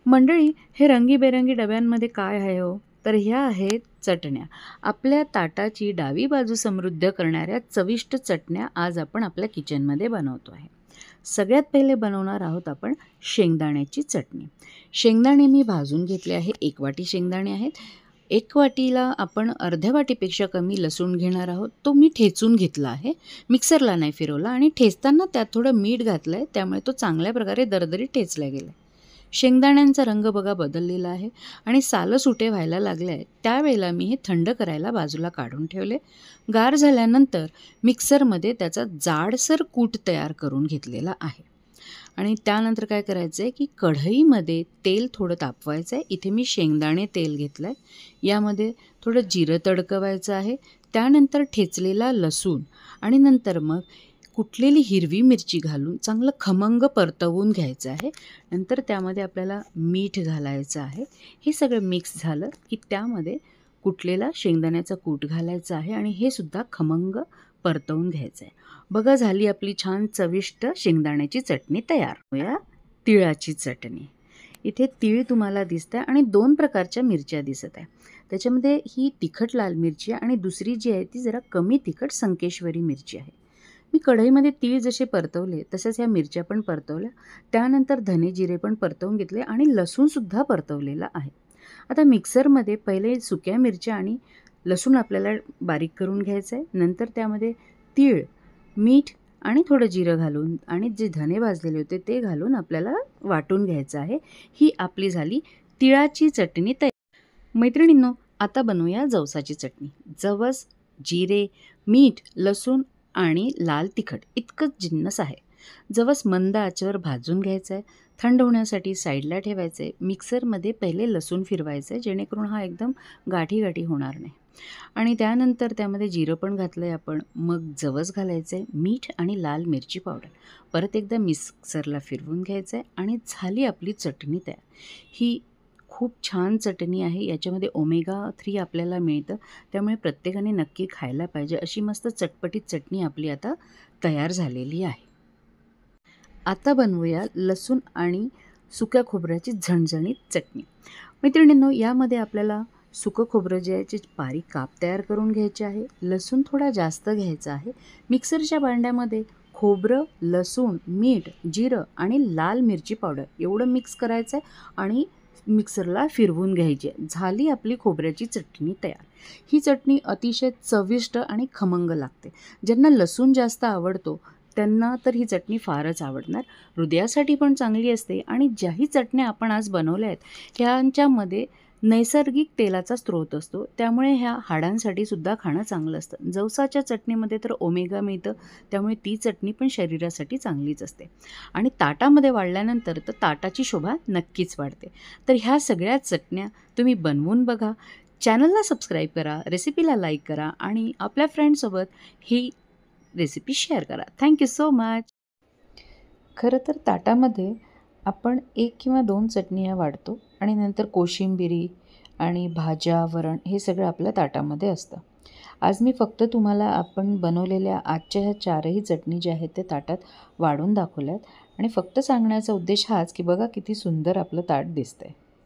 मंडळी, हे रंगीबेरंगी डब्यांमध्ये काय आहे हो? तर ह्या आहेत चटण्या. आपल्या ताटाची डावी बाजू समृद्ध करणाऱ्या चविष्ट चटण्या आज आपण आपल्या किचनमध्ये बनवतो आहे. सगळ्यात पहिले बनवणार आहोत आपण शेंगदाण्याची चटणी. शेंगदाणे मी भाजून घेतले आहे. 1 वाटी शेंगदाणे आहेत. 1 वाटीला आपण अर्ध्या वाटीपेक्षा कमी लसूण घेणार आहोत. तो मी ठेचून घेतला आहे. मिक्सरला नाही फिरवला आणि ठेचताना त्यात थोडं मीठ घातलं आहे, त्यामुळे तो चांगल्या प्रकारे दरदरीत ठेचला गेला. शेंगदाण्यांचा रंग बघा बदललेला आहे आणि सालं सुटे व्हायला लागले आहेत. त्यावेळेला मी हे थंड करायला बाजूला काढून ठेवले. गार झाल्यानंतर मिक्सरमध्ये त्याचा जाडसर कूट तयार करून घेतलेला आहे. आणि त्यानंतर काय करायचं आहे की कढईमध्ये तेल थोडं तापवायचं आहे. इथे मी शेंगदाणे तेल घेतलं आहे. यामध्ये थोडं जिरं तडकवायचं आहे. त्यानंतर ठेचलेला लसूण आणि नंतर मग कुटलेली हिरवी मिरची घालून चांगलं खमंग परतवून घ्यायचं आहे. नंतर त्यामध्ये आपल्याला मीठ घालायचं आहे. हे सगळं मिक्स झालं की त्यामध्ये कुटलेला शेंगदाण्याचा कूट घालायचा आहे आणि हे सुद्धा खमंग परतवून घ्यायचं आहे. बघा, झाली आपली छान चविष्ट शेंगदाण्याची चटणी तयार. या तिळाची चटणी. इथे तीळ तुम्हाला दिसतं आहे आणि 2 प्रकारच्या मिरच्या दिसत आहे. त्याच्यामध्ये ही तिखट लाल मिरची आणि दुसरी जी आहे ती जरा कमी तिखट संकेश्वरी मिरची आहे. मी कढईमध्ये तीळ जसे परतवले तसेच ह्या मिरच्या पण परतवल्या. त्यानंतर धने जिरे पण परतवून घेतले आणि लसूणसुद्धा परतवलेला आहे. आता मिक्सरमध्ये पहिले सुक्या मिरच्या आणि लसूण आपल्याला बारीक करून घ्यायचं आहे. नंतर त्यामध्ये तीळ, मीठ आणि थोडं जिरं घालून आणि जे धने भाजलेले होते ते घालून आपल्याला वाटून घ्यायचं आहे. ही आपली झाली तिळाची चटणी तयार. मैत्रिणींनो, आता बनवूया जवसाची चटणी. जवस, जिरे, मीठ, लसूण आणि लाल तिखट इतकंच जिन्नस आहे. जवस मंद आचेवर भाजून घ्यायचं आहे. थंड होण्यासाठी साईडला ठेवायचं आहे. मिक्सरमध्ये पहिले लसूण फिरवायचं आहे, जेणेकरून हा एकदम गाठी गाठी होणार नाही. आणि त्यानंतर त्यामध्ये जिरं पण घातलं आहे आपण. मग जवस घालायचं आहे, मीठ आणि लाल मिरची पावडर. परत एकदा मिक्सरला फिरवून घ्यायचं आहे आणि झाली आपली चटणी तयार. ही खूप छान चटणी आहे. याच्यामध्ये ओमेगा 3 आपल्याला मिळतं, त्यामुळे प्रत्येकाने नक्की खायला पाहिजे. अशी मस्त चटपटीत चटणी आपली आता तयार झालेली आहे. आता बनवूया लसूण आणि सुक्या खोबऱ्याची झणझणीत चटणी. मैत्रिणींनो, यामध्ये आपल्याला सुकं खोबरं जे आहे ते बारीक काप तयार करून घ्यायचे आहे. लसूण थोडा जास्त घ्यायचा आहे. मिक्सरच्या भांड्यामध्ये खोबरं, लसूण, मीठ, जिरं आणि लाल मिरची पावडर एवढं मिक्स करायचं आहे आणि मिक्सरला फिरवून घ्यायची आहे. झाली आपली खोबऱ्याची चटणी तयार. ही चटणी अतिशय चविष्ट आणि खमंग लागते. ज्यांना लसूण जास्त आवडतो त्यांना तर ही चटणी फारच आवडणार. हृदयासाठी पण चांगली असते आणि ज्याही चटण्या आपण आज बनवल्या आहेत ह्यांच्यामध्ये नैसर्गिक तेलाचा स्रोत असतो, त्यामुळे ह्या हाडांसाठी सुद्धा खाणं चांगलं असतं. जवसाच्या चटणीमध्ये तर ओमेगा मिळतं, त्यामुळे ती चटणी पण शरीरासाठी चांगलीच असते. आणि ताटामध्ये वाढल्यानंतर तर ताटाची शोभा नक्कीच वाढते. तर ह्या सगळ्या चटण्या तुम्ही बनवून बघा. चॅनलला सबस्क्राईब करा, रेसिपीला लाईक करा आणि आपल्या फ्रेंडसोबत ही रेसिपी शेअर करा. Thank you so much. खरं तर ताटामध्ये आपण 1 किंवा 2 चटणी ह्या वाढतो आणि नंतर कोशिंबिरी आणि भाज्या, वरण हे सगळं आपल्या ताटामध्ये असतं. आज मी फक्त तुम्हाला आपण बनवलेल्या आजच्या ह्या 4ही चटणी ज्या आहेत ते ताटात वाढून दाखवल्यात आणि फक्त सांगण्याचा उद्देश हाच की बघा किती सुंदर आपलं ताट दिसतंय.